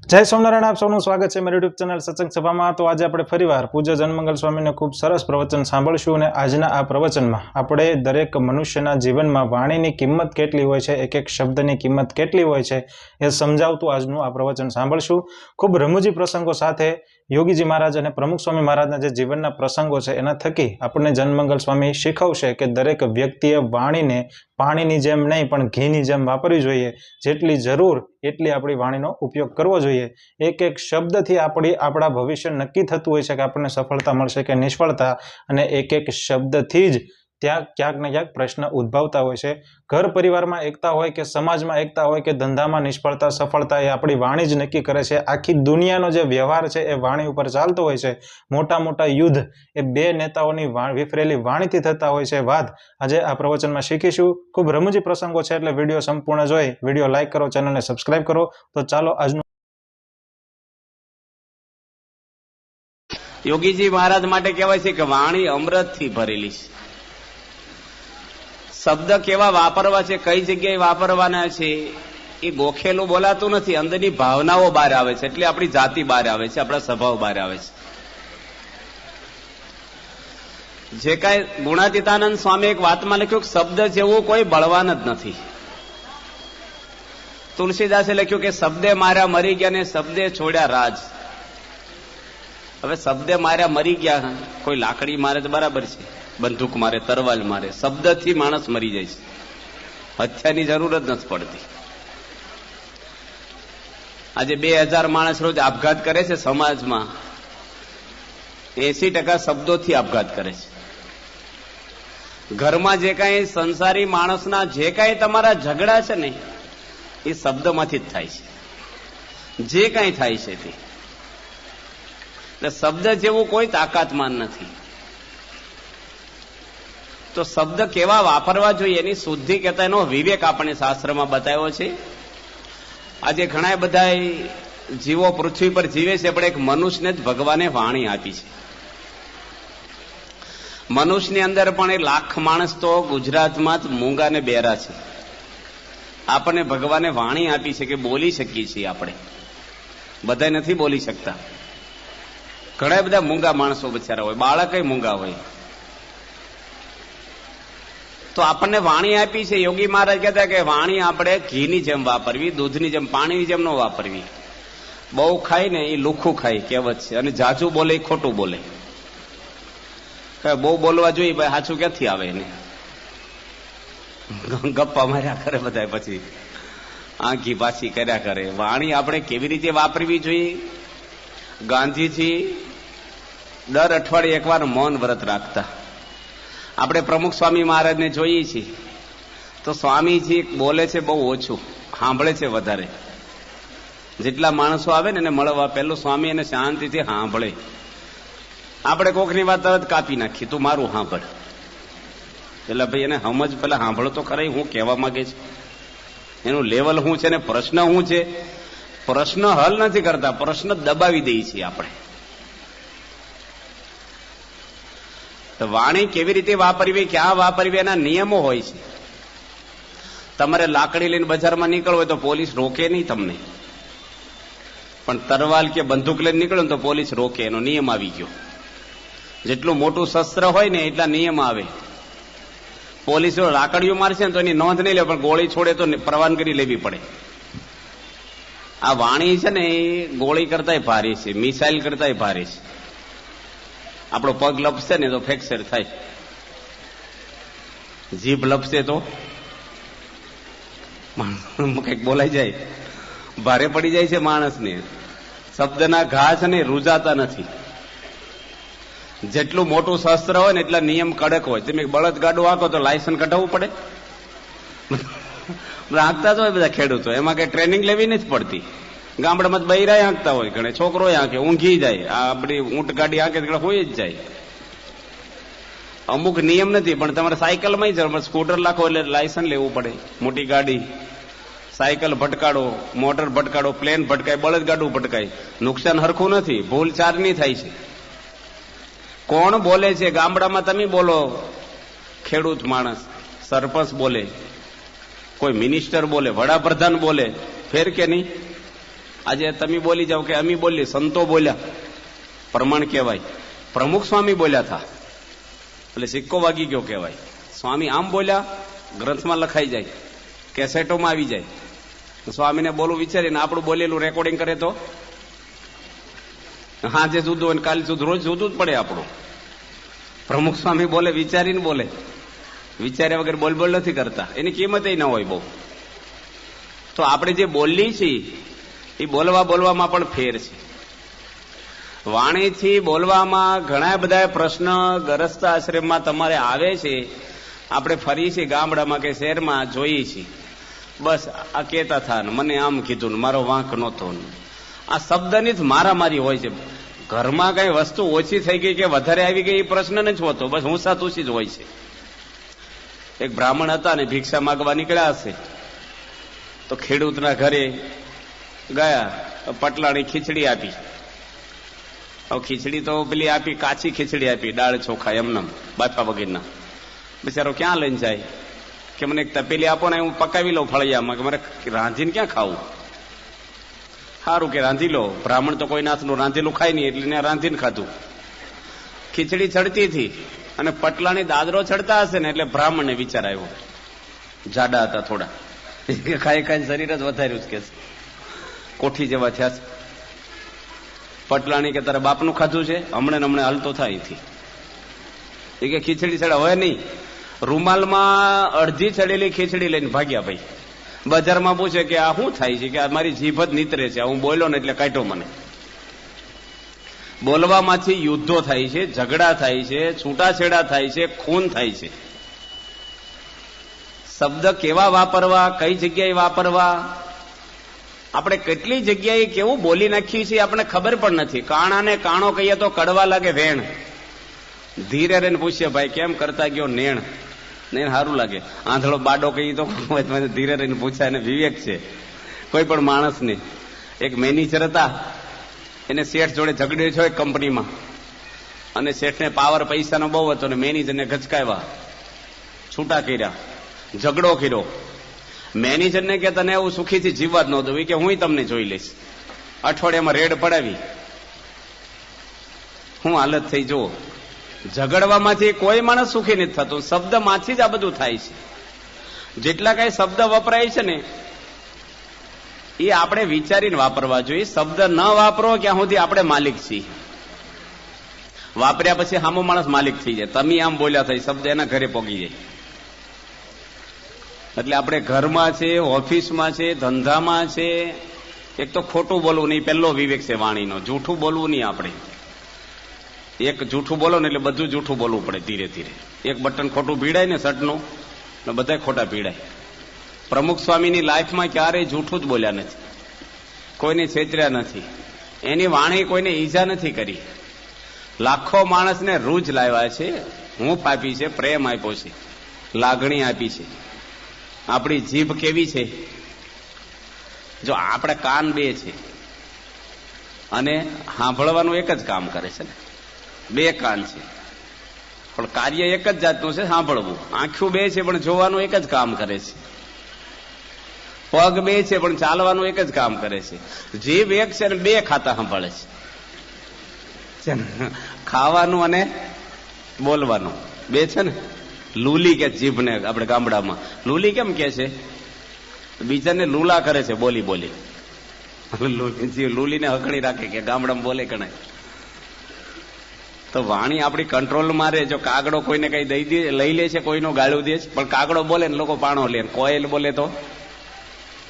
જય સ્વામિનારાયણ, આપ સૌનું સ્વાગત છે મારી યુટ્યુબ ચેનલ સત્સંગ સભામાં। તો આજે આપણે ફરીવાર પૂજ્ય જનમંગલ સ્વામીને ખૂબ સરસ પ્રવચન સાંભળશું અને આજના આ પ્રવચનમાં આપણે દરેક મનુષ્યના જીવનમાં વાણીની કિંમત કેટલી હોય છે, એક એક શબ્દની કિંમત કેટલી હોય છે એ સમજાવતું આજનું આ પ્રવચન સાંભળશું। ખૂબ રમૂજી પ્રસંગો સાથે યોગીજી મહારાજ અને પ્રમુખ સ્વામી મહારાજના જે જીવનના પ્રસંગો છે એના થકી આપણને જનમંગલ સ્વામી શીખવશે કે દરેક વ્યક્તિએ વાણીને પાણીની જેમ નહીં પણ ઘીની જેમ વાપરવી જોઈએ। જેટલી જરૂર એટલી આપણી વાણીનો ઉપયોગ કરવો જોઈએ। એક એક શબ્દથી આપણા ભવિષ્ય નક્કી થતું હોય છે કે આપણને સફળતા મળશે કે નિષ્ફળતા, અને એક એક શબ્દથી જ ત્યાં ક્યાંક ને ક્યાંક પ્રશ્ન ઉદ્ભવતા હોય છે। ઘર પરિવારમાં એકતા હોય કે સમાજમાં એકતા હોય કે ધંધામાં નિષ્ફળતા સફળતા એ આપણી વાણી જ નક્કી કરે છે। આખી દુનિયાનો જે વ્યવહાર છે એ વાણી ઉપર ચાલતો હોય છે। મોટા મોટા યુદ્ધ એ બે નેતાઓની વિફરેલી વાણીથી થતા હોય છે। વાત આજે આ પ્રવચનમાં શીખીશું। ખૂબ રમૂજી પ્રસંગો છે એટલે વિડીયો સંપૂર્ણ જોઈ વિડીયો લાઈક કરો, ચેનલને સબસ્ક્રાઇબ કરો। તો ચાલો આજનું યોગીજી મહારાજ માટે કહેવાય છે કે વાણી અમૃતથી ભરેલી છે। શબ્દ કેવા વાપરવા છે, કઈ જગ્યાએ વાપરવાના છે એ ગોખેલું બોલાતું નથી, અંદરની ભાવનાઓ બહાર આવે છે, એટલે આપણી જાતિ બહાર આવે છે, આપણા સ્વભાવ બહાર આવે છે। જે કાંઈ ગુણાતીતાનંદ સ્વામી એક વાતમાં લખ્યું કે શબ્દ જેવું કોઈ બળવાન જ નથી। તુલસીદાસે લખ્યું કે શબ્દે માર્યા મરી ગયા ને શબ્દે છોડ્યા રાજ। હવે શબ્દે માર્યા મરી ગયા, કોઈ લાકડી મારે તો બરાબર છે, બંદૂક મારે, તરવાલ મારે, શબ્દથી માણસ મરી જાય છે, હત્યાની જરૂર જ નથી પડતી। આજે 2000 માણસ રોજ આપઘાત કરે છે સમાજમાં, 80% શબ્દોથી આપઘાત કરે છે। ઘરમાં જે કાંઈ સંસારી માણસના જે કાંઈ તમારા ઝઘડા છે ને એ શબ્દમાંથી જ થાય છે, જે કાંઈ થાય છે તે। એટલે શબ્દ જેવું કોઈ તાકાતમાન નથી। તો શબ્દ કેવા વાપરવા જોઈએ એની શુદ્ધિ કહેતા એનો વિવેક આપણને શાસ્ત્રમાં બતાવ્યો છે। આજે ઘણા બધા જીવો પૃથ્વી પર જીવે છે, પણ એક મનુષ્યને જ ભગવાને વાણી આપી છે। મનુષ્યની અંદર પણ 1 લાખ માણસ તો ગુજરાતમાં જ મૂંગા ને બેરા છે। આપણને ભગવાને વાણી આપી છે કે બોલી શકીએ છીએ આપણે, બધા નથી બોલી શકતા। ઘણા બધા મૂંગા માણસો બિચારા હોય, બાળકય મૂંગા હોય, તો આપણને વાણી આપી છે। યોગી મહારાજ કહેતા કે વાણી આપણે ઘીની જેમ વાપરવી, દૂધની જેમ, પાણીની જેમ ન વાપરવી। બહુ ખાય ને એ લુખું ખાય કહેવત છે, અને જાજુ બોલે એ ખોટું બોલે। બહુ બોલવા જોઈએ ભાઈ, સાચું ક્યાંથી આવે એને? ગપ્પા માર્યા કરે બધા, પછી આંખી પાછી કર્યા કરે। વાણી આપણે કેવી રીતે વાપરવી જોઈએ? ગાંધીજી દર અઠવાડિયે એકવાર મૌન વ્રત રાખતા। આપણે પ્રમુખ સ્વામી મહારાજને જોઈએ છીએ તો સ્વામીજી બોલે છે બહુ ઓછું, સાંભળે છે વધારે। જેટલા માણસો આવે ને એને મળવા પહેલું સ્વામી એને શાંતિથી સાંભળે। આપણે કોકની વાત તરત કાપી નાખીએ, તું મારું સાંભળ। એટલે ભાઈ એને સમજ પેલા સાંભળો તો ખરા હું કહેવા માંગે છે, એનું લેવલ શું છે ને પ્રશ્ન શું છે। પ્રશ્ન હલ નથી કરતા, પ્રશ્ન દબાવી દઈએ છીએ આપણે। તો વાણી કેવી રીતે વાપરવી, ક્યાં વાપરવી એના નિયમો હોય છે। તમારે લાકડી લઈને બજારમાં નીકળવું હોય તો પોલીસ રોકે નહીં તમને, પણ તરવાલ કે બંદૂક લઈને નીકળો ને તો પોલીસ રોકે, એનો નિયમ આવી ગયો। જેટલું મોટું શસ્ત્ર હોય ને એટલા નિયમ આવે। પોલીસો લાકડીઓ મારશે ને તો એની નોંધ નહીં લે, પણ ગોળી છોડે તો પરવાનગી લેવી પડે। આ વાણી છે ને એ ગોળી કરતાય ભારે છે, મિસાઇલ કરતાય ભારે છે। આપણો પગ લપસે ને તો ફ્રેક્ચર થાય, જીભ લપસે તો કંઈક બોલાઈ જાય, ભારે પડી જાય છે માણસને। શબ્દના ઘા છે ને રૂજાતા નથી। જેટલું મોટું શસ્ત્ર હોય ને એટલા નિયમ કડક હોય। તમે બળદ ગાડું હાંકો તો લાયસન્સ કઢાવવું પડે, હાંકતા જ હોય બધા ખેડૂતો, એમાં કઈ ટ્રેનિંગ લેવી નથી પડતી। ગામડામાં બૈરાય હાંકતા હોય, ઘણે છોકરો હાંકે, ઊંઘી જાય। આ આપણી ઊંટ ગાડી હાંકે હોય જ જાય। અમુક નિયમ નથી, પણ તમારે સાયકલમાં જ સ્કૂટર લાખો એટલે લાયસન્સ લેવું પડે। મોટી ગાડી, સાયકલ ભટકાડો, મોટર ભટકાડો, પ્લેન ભટકાય, બળદ ગાડું ભટકાય, નુકસાન હરખું નથી, ભૂલ ચારની થાય છે। કોણ બોલે છે ગામડામાં? તમે બોલો, ખેડૂત માણસ, સરપંચ બોલે, કોઈ મિનિસ્ટર બોલે, વડાપ્રધાન બોલે, ફેર કે નહીં? આજે તમે બોલી જાઓ કે અમે બોલીએ, સંતો બોલ્યા, પ્રમાણ કહેવાય. પ્રમુખ સ્વામી બોલ્યા હતા એટલે સિક્કો વાગી ગયો કહેવાય. સ્વામી આમ બોલ્યા, ગ્રંથમાં લખાઈ જાય, કેસેટોમાં આવી જાય. સ્વામીને બોલવું વિચારીને આપણું બોલેલું રેકોર્ડિંગ કરે તો હા જે જુદું હોય કાલે જુદું, રોજ જુદું જ પડે આપણું. પ્રમુખ સ્વામી બોલે વિચારીને બોલે, વિચાર્યા વગર બોલ નથી કરતા, એની કિંમત ન હોય બહુ. તો આપણે જે બોલીએ છીએ એ બોલવામાં પણ ફેર છે. વાણીથી બોલવામાં ઘણા બધા પ્રશ્ન ગરસ્તા આશ્રમમાં તમારે આવે છે. આપણે ફરીએ છીએ ગામડામાં કે શહેરમાં જોઈએ છીએ, બસ આ કહેતા થા ને મને આમ કીધું ને મારો વાંક નહોતો. આ શબ્દની જ મારામારી હોય છે. ઘરમાં કઈ વસ્તુ ઓછી થઈ ગઈ કે વધારે આવી ગઈ એ પ્રશ્ન નથી હોતો, બસ ઊંસાતુસી જ હોય છે. એક બ્રાહ્મણ હતા ને ભિક્ષા માગવા નીકળ્યા હશે તો ખેડૂતના ઘરે ગયા, પટલાણી ખીચડી આપી. હવે ખીચડી તો પેલી આપી, કાચી ખીચડી આપી, દાળ ચોખા એમનેમ બાફા વગરના. બિચારો ક્યાં લઈને જાય કે મને એક તપેલી આપો ને હું પકાવી લઉં ફળિયામાં, કે મારે રાંધીને ક્યાં ખાવું. સારું કે રાંધી લો. બ્રાહ્મણ તો કોઈ નાથનું રાંધેલું ખાય નહીં એટલે એને રાંધીને ખાધું. ખીચડી ચડતી હતી અને પટલાની દાદરો ચડતા હશે ને એટલે બ્રાહ્મણને વિચાર આવ્યો, જાડા હતા થોડા, ખાઈ ખાઈને શરીર જ વધાર્યું છે, કે કોઠી જેવા થયા છે. પટલાણી કે તારા બાપનું ખાધું છે, હમણાં હાલતો થાય અહીંથી. એ કે ખીચડી ચડે હવે નહીં. રૂમાલમાં અડધી ચડેલી ખીચડી લઈને ભાગ્યા ભાઈ. બજારમાં પૂછે કે આ શું થાય છે, કે આ મારી જીભ જ નીતરે છે, હું બોલ્યો ને એટલે કાઢ્યો મને. બોલવામાંથી યુદ્ધો થાય છે, ઝઘડા થાય છે, છૂટાછેડા થાય છે, ખૂન થાય છે. શબ્દ કેવા વાપરવા, કઈ જગ્યાએ વાપરવા, આપણે કેટલી જગ્યાએ કેવું બોલી નાખીએ છીએ આપણે ખબર પણ નથી. કાણાને કાણો કહીએ તો કડવા લાગે વેણ. ધીરે રહીને પૂછીએ ભાઈ કેમ કરતા ગયો નેણ, નેણ સારું લાગે. આંધળો બાડો કહીએ તો ધીરે રહીને પૂછાય, ને વિવેક છે કોઈ પણ માણસને. એક મેનેજર હતા, એને શેઠ જોડે ઝઘડ્યો છે કંપનીમાં, અને શેઠને પાવર પૈસાનો બહુ હતો, ને મેનેજરને ગચકાવ્યા, છૂટા કર્યા, ઝઘડો કર્યો. મેનેજરને કે તને એવું સુખીથી જીવવા જ નહોતું, કે હું તમને જોઈ લઈશ. અઠવાડિયામાં રેડ પડાવી. હું હાલત થઈ જુઓ. ઝઘડવામાંથી કોઈ માણસ સુખી નથી થતું, શબ્દમાંથી જ આ બધું થાય છે. જેટલા કઈ શબ્દ વપરાય છે ને એ આપણે વિચારીને વાપરવા જોઈએ. શબ્દ ન વાપરો ક્યાં સુધી આપણે માલિક છીએ. વાપર્યા પછી સામો માણસ માલિક થઈ જાય. તમે આમ બોલ્યા થઈ, શબ્દ એના ઘરે પોગી જાય. એટલે આપણે ઘરમાં છે, ઓફિસમાં છે, ધંધામાં છે, એક તો ખોટું બોલવું નહીં, પહેલો વિવેક છે વાણીનો. જૂઠું બોલવું નહીં. આપણે એક જૂઠું બોલો ને એટલે બધું જૂઠું બોલવું પડે ધીરે ધીરે. એક બટન ખોટું ભીડાય ને શર્ટનું, બધા ખોટા ભીડાય. પ્રમુખ સ્વામીની લાઈફમાં ક્યારેય જૂઠું જ બોલ્યા નથી, કોઈને છેતર્યા નથી, એની વાણી કોઈને ઈજા નથી કરી. લાખો માણસને રૂજ લાવ્યા છે, હૂંફ આપી છે, પ્રેમ આપ્યો છે, લાગણી આપી છે. આપણી જીભ કેવી છે, જો આપણે કાન બે છે અને સાંભળવાનું એક જ કામ કરે છે ને, બે કાન છે પણ કાર્ય એક જ જાતનું છે, સાંભળવું. આંખું બે છે પણ જોવાનું એક જ કામ કરે છે. પગ બે છે પણ ચાલવાનું એક જ કામ કરે છે. જીભ એક છે ને બે ખાતા સાંભળે છે, ખાવાનું અને બોલવાનું બે છે ને. લૂલી કે જીભને આપણે ગામડામાં લૂલી કેમ કે છે, બીજાને લૂલા કરે છે બોલી બોલી. લૂલીને હકડી રાખે કે ગામડામાં બોલે કણાય. તો વાણી આપણી કંટ્રોલમાં રહે. જો કાગડો કોઈને કઈ લઈ લે છે, કોઈનો ગાળું દે છે, પણ કાગડો બોલે ને લોકો પાણો લે. કોયલ બોલે તો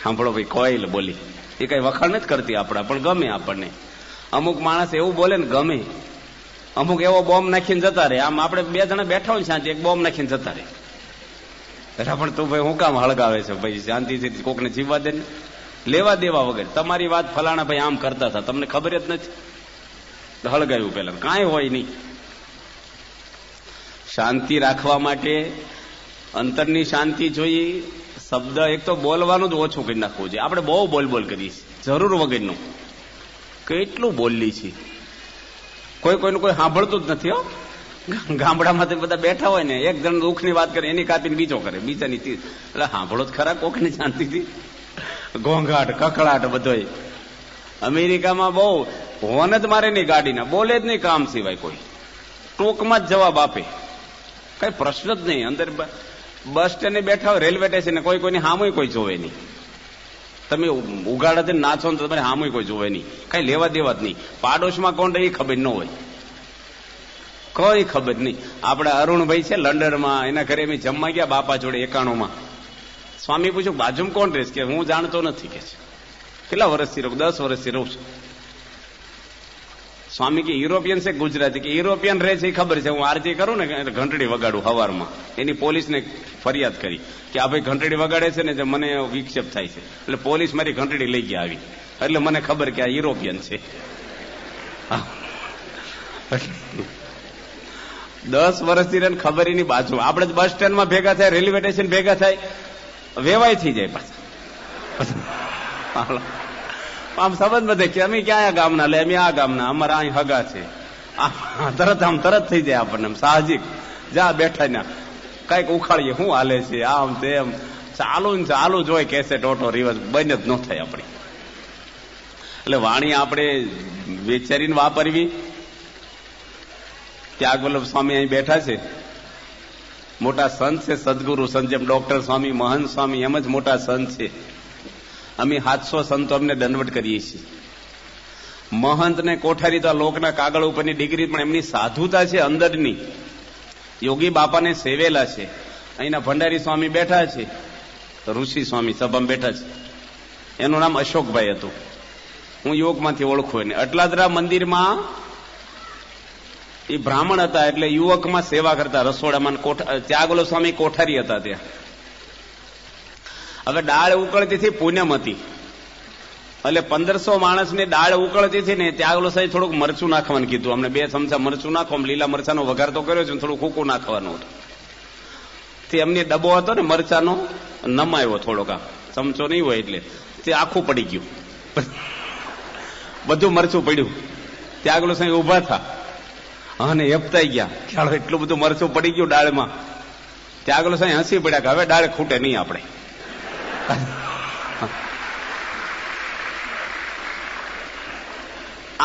સાંભળો ભાઈ, કોયલ બોલી એ કઈ વખાણ નથી કરતી આપણા, પણ ગમે આપણને. અમુક માણસ એવું બોલે ને ગમે. અમુક એવો બોમ્બ નાખીને જતા રહે. આમ આપણે બે જણા બેઠા હોય શાંતિ, એક બોમ્બ નાખીને જતા રહે. પણ તું ભાઈ હું કામ હળગાવે છે ભાઈ, શાંતિથી કોકને જીવવા દે ને, લેવા દેવા વગર. તમારી વાત ફલાણા ભાઈ આમ કરતા હતા, તમને ખબર જ નથી, હળગાવ્યું પેલા. કાંઈ હોય નહીં. શાંતિ રાખવા માટે અંતરની શાંતિ જોઈએ. શબ્દ એક તો બોલવાનું જ ઓછું કરી નાખવું જોઈએ. આપણે બહુ બોલ કરીએ જરૂર વગરનું. કેટલું બોલી છીએ, કોઈનું કોઈ સાંભળતું જ નથી. હો, ગામડામાં બધા બેઠા હોય ને, એક જણ દુઃખની વાત કરે એની કાપીને બીજો કરે, બીજાની એટલે સાંભળો જ ખરા કોકની શાંતિથી. ઘોંઘાટ કકળાટ બધોય. અમેરિકામાં બહુ હોન જ મારે નહીં ગાડીના, બોલે જ નહીં કામ સિવાય, કોઈ ટૂંકમાં જ જવાબ આપે, કઈ પ્રશ્ન જ નહીં. અંદર બસ સ્ટેન્ડે બેઠા હોય, રેલવે સ્ટેશને કોઈ કોઈની સામે કોઈ જોવે નહીં. તમે ઉગાડા નાચો ને તો તમારે સામે કોઈ જોવે નહીં, કઈ લેવા દેવા જ નહીં. પાડોશમાં કોણ રહે ખબર ન હોય, કોઈ ખબર નહીં. આપણે અરુણભાઈ છે લંડનમાં, એના ઘરે અમે જમવા ગયા બાપા જોડે 91માં. સ્વામી પૂછ્યું બાજુમાં કોણ રહેશ? કે હું જાણતો નથી. કે છે કેટલા વર્ષથી રહું? 10 વર્ષથી રહું છું. સ્વામી કે યુરોપિયન છે ગુજરાતી? કે યુરોપિયન રહે છે એ ખબર છે, હું આરતી કરું ને ઘંટડી વગાડું સવારમાં, એની પોલીસને ફરિયાદ કરી કે આ ભાઈ ઘંટડી વગાડે છે ને જે મને વિક્ષેપ થાય છે, એટલે પોલીસ મારી ઘંટડી લઈ ગયા આવી, એટલે મને ખબર કે આ યુરોપિયન છે. 10 વર્ષથી રહીને ખબર એની બાજુ. આપણે બસ સ્ટેન્ડમાં ભેગા થાય, રેલવે સ્ટેશન ભેગા થાય, વેવાય થઈ જાય પાછા. આમ સંબંધ બધે કે અમે ક્યાં ગામના, લે અમે આ ગામના, અમારા અહીં હગા છે, તરત થઈ જાય આપણને સાહજિક. જા બેઠા ના કઈક ઉખાડીએ, શું હાલે છે, આમ તેમ ચાલુ ને ચાલુ જ હોય, કેસેટ ઓટો રિવર્સ બંધ જ ન થાય આપણી. એટલે વાણી આપણે વિચારીને વાપરવી. ત્યાગ વલ્લભ સ્વામી અહીં બેઠા છે, મોટા સંત છે, સદગુરુ સંત, જેમ ડોક્ટર સ્વામી, મહંત સ્વામી, એમ જ મોટા સંત છે. અમે 700 સંતો અમને દંડવટ કરીએ છીએ. મહંત ને કોઠારી તો લોકના કાગળ ઉપરની ડિગ્રી, પણ એમની સાધુતા છે અંદરની. યોગી બાપાને સેવેલા છે. અહીંના ભંડારી સ્વામી બેઠા છે, ઋષિ સ્વામી સભામાં બેઠા છે, એનું નામ અશોકભાઈ હતું, હું યોગમાંથી ઓળખું એને. અટલાદરા મંદિરમાં એ બ્રાહ્મણ હતા, એટલે યુવકમાં સેવા કરતા રસોડામાં. ત્યાગલો સ્વામી કોઠારી હતા ત્યાં. હવે દાળ ઉકળતી હતી, પૂનમ હતી, એટલે 1500 માણસની દાળ ઉકળતી હતી ને, ત્યાગલો સાહેબ થોડુંક મરચું નાખવાનું કીધું અમને. 2 ચમચા મરચું નાખો, લીલા મરચાનો વઘાર તો કર્યો છે, થોડું કૂકું નાખવાનું હતું. તે એમની ડબ્બો હતો ને મરચાનો, નમાયો થોડોક, આ ચમચો નહીં હોય એટલે તે આખું પડી ગયું, બધું મરચું પડ્યું. ત્યાગલો સાહેબ ઉભા થા અને હેપતાઈ ગયા, ખ્યાલ એટલું બધું મરચું પડી ગયું દાળમાં. ત્યાગલો સાહેબ હસી પડ્યા કે હવે દાળ ખૂટે નહીં આપણે.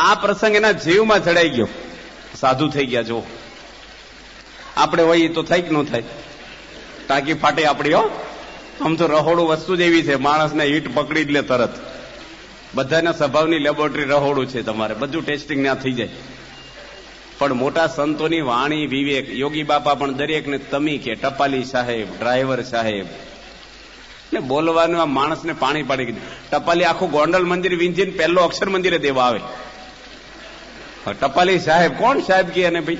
આ પ્રસંગ એના જીવમાં ચડાઈ ગયો, સાધુ થઈ ગયા. જો આપણે હોય તો થાય કે ન થાય, ટાંકી ફાટે આપણી. હો, આમ તો રહોડું વસ્તુ જ એવી છે, માણસને હીટ પકડી જ લે તરત. બધાના સ્વભાવની લેબોરેટરી રહોડું છે, તમારે બધું ટેસ્ટિંગ ના થઈ જાય. પણ મોટા સંતોની વાણી, વિવેક, યોગી બાપા પણ દરેકને તમી કે ટપાલી સાહેબ, ડ્રાઈવર સાહેબ, એટલે બોલવાનું આ માણસને પાણી પાડી દીધું. ટપાલી આખું ગોંડલ મંદિર વીંજીને પહેલો અક્ષર મંદિરે દેવા આવે. ટપાલી સાહેબ કોણ સાહેબ કે, અને ભાઈ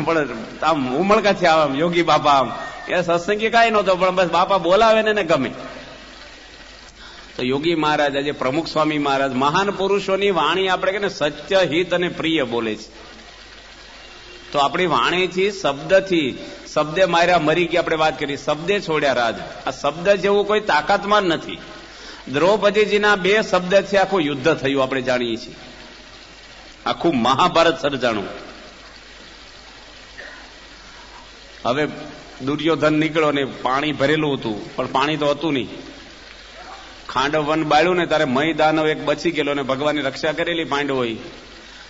પણ આમ ઉમળકાથી આવે યોગી બાપા. આમ એ સત્સંગી કાંઈ નહોતો, પણ બસ બાપા બોલાવે ને ગમે. તો યોગી મહારાજ, આજે પ્રમુખ સ્વામી મહારાજ, મહાન પુરુષોની વાણી આપણે કે સત્ય, હિત અને પ્રિય બોલે છે. તો આપણી વાણીથી, શબ્દથી, શબ્દે માર્યા મરી ગયા આપણે વાત કરી, શબ્દે છોડ્યા રાજ. આ શબ્દ જેવું કોઈ તાકાતમાં નથી. દ્રૌપદીજીના 2 શબ્દથી આખું યુદ્ધ થયું, આપણે જાણીએ છીએ. આખું મહાભારત સર્જાણું. હવે દુર્યોધન નીકળ્યો ને પાણી ભરેલું હતું, પણ પાણી તો હતું નહીં. ખાંડવ વન બાળ્યું ને ત્યારે મય દાનવ એક બચી ગયેલો, ને ભગવાનની રક્ષા કરેલી પાંડવોએ.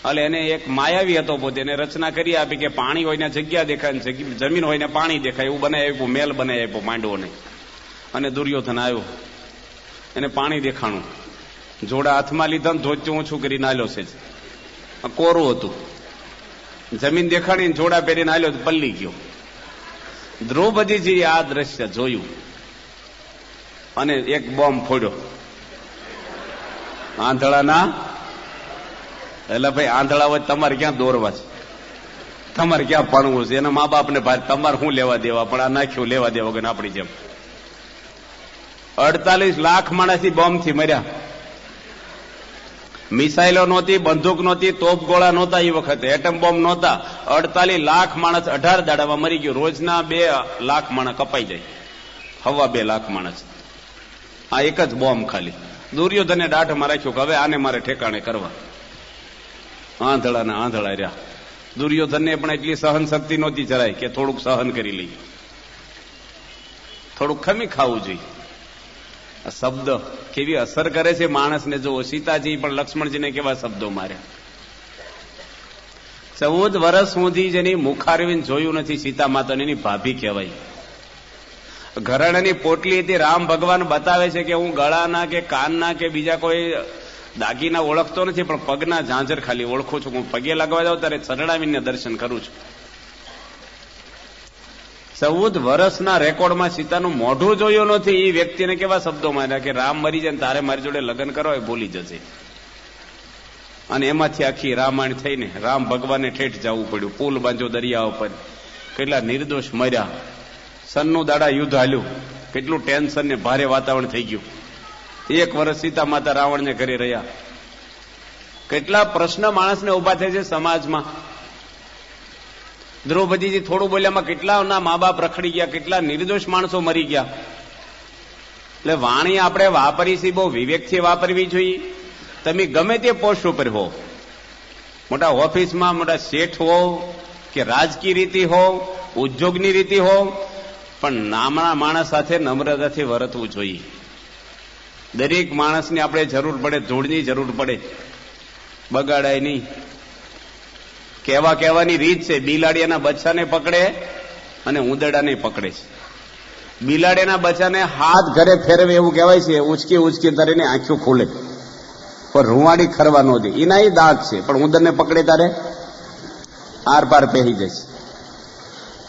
એટલે એને એક માયાવી હતો પોતે, એને રચના કરી આપી કે પાણી હોય ને જગ્યા દેખાય, જમીન હોય ને પાણી દેખાય, એવું બનાવી આપ્યું, મેલ બનાવી આપ્યો પાંડવોને. અને દુર્યોધન આવ્યો, એને પાણી દેખાણું, જોડા હાથમાં લીધા ને ધોચું ઊંચું કરીને આલ્યો છે, કોરું હતું. જમીન દેખાડીને જોડા પહેરીને આલ્યો, પલ્લી ગયો. દ્રૌપદીજી આ દ્રશ્ય જોયું અને એક બોમ્બ ફોડ્યો આંધળાના. એટલે ભાઈ આંધળા હોય તમારે ક્યાં દોરવા છે, તમારે ક્યાં ભણવું છે, એના મા બાપને ભાઈ તમારે શું લેવા દેવા, પણ આ નાખ્યું લેવા દેવા વગર આપણી જેમ. 48 લાખ માણસથી બોમ્બથી મર્યા. મિસાઇલો નહોતી, બંદૂક નહોતી, તોપ ગોળા નહોતા એ વખતે, એટમ બોમ્બ નહોતા. 48 લાખ માણસ 18 દાડામાં મરી ગયું. રોજના 2 લાખ માણસ કપાઈ જાય, 2.25 લાખ માણસ. આ એક જ બોમ્બ ખાલી. દુર્યોધને દાઢમાં રાખ્યું કે હવે આને મારે ઠેકાણે કરવા. આંધળાના આંધળા રહ્યા. દુર્યોધનને પણ એટલી સહન શક્તિ નહોતી જરાય કે થોડુંક સહન કરી લઈએ, થોડુંક ખમી ખાવું જોઈએ. આ શબ્દ કેવી અસર કરે છે માણસને. જો સીતાજી પણ લક્ષ્મણજીને કેવા શબ્દો માર્યા. 14 વર્ષ સુધી જેની મુખારવીને જોયું નથી સીતા માતાને એની ભાભી કહેવાય. ઘરેણાની પોટલી હતી. રામ ભગવાન બતાવે છે કે હું ગળાના કે કાનના કે બીજા કોઈ દાગીના ઓળખતો નથી, પણ પગના ઝાંઝર ખાલી ઓળખું છું. હું પગે લગવા જાઉં ત્યારે ચરણાવીને દર્શન કરું છું. 14 વર્ષના રેકોર્ડમાં સીતાનું મોઢું જોયું નથી. એ વ્યક્તિને કેવા શબ્દો માર્યા કે રામ મરી જાય ને તારે મારી જોડે લગ્ન કરો એ ભૂલી જશે. અને એમાંથી આખી રામાયણ થઈને રામ ભગવાનને ઠેઠ જવું પડ્યું. પુલ બાંધ્યો દરિયા ઉપર. કેટલા નિર્દોષ મર્યા. સનનું દાડા યુદ્ધ હાલ્યું. કેટલું ટેન્શન ને ભારે વાતાવરણ થઈ ગયું. 1 વર્ષ સીતા માતા રાવણને ઘરે રહ્યા. કેટલા પ્રશ્ન માણસને ઉભા થાય છે સમાજમાં. દ્રૌપદીજી થોડું બોલ્યામાં કેટલાના મા બાપ રખડી ગયા. કેટલા નિર્દોષ માણસો મરી ગયા. એટલે વાણી આપણે વાપરી છે બહુ વિવેકથી વાપરવી જોઈએ. તમે ગમે તે પોસ્ટ ઉપર હો, મોટા ઓફિસમાં મોટા શેઠ હો કે રાજકીય રીતિ હો, ઉદ્યોગની રીતિ હો, પણ નામના માણસ સાથે નમ્રતાથી વર્તવું જોઈએ. દરેક માણસની આપણે જરૂર પડે, ધૂળની જરૂર પડે. બગાડાય નહીં. કહેવાની રીત છે. બિલાડીના બચ્ચાને પકડે અને ઉંદરડાને પકડે છે. બિલાડીના બચ્ચાને હાથ ઘરે ફેરવે એવું કહેવાય છે. ઉચકી ઉચકી તરીને આંખો ખોલે, પણ રૂવાડી ખરવા ન દે. એના એ દાંત છે, પણ ઉંદરને પકડે તારે આર પાર પહેરી જશે.